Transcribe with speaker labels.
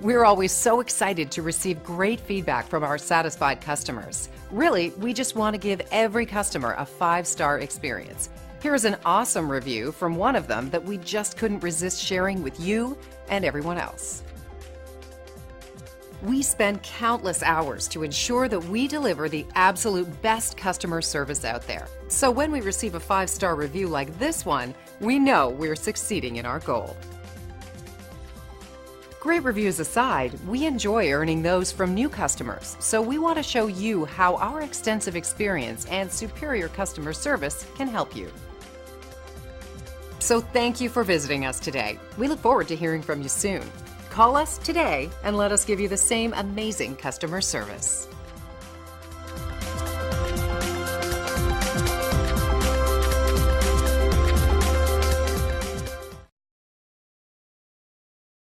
Speaker 1: We're always so excited to receive great feedback from our satisfied customers. Really, we just want to give every customer a 5-star experience. Here's an awesome review from one of them that we just couldn't resist sharing with you and everyone else. We spend countless hours to ensure that we deliver the absolute best customer service out there. So when we receive a 5-star review like this one, we know we're succeeding in our goal. Great reviews aside, we enjoy earning those from new customers, so we want to show you how our extensive experience and superior customer service can help you. So thank you for visiting us today. We look forward to hearing from you soon. Call us today and let us give you the same amazing customer service.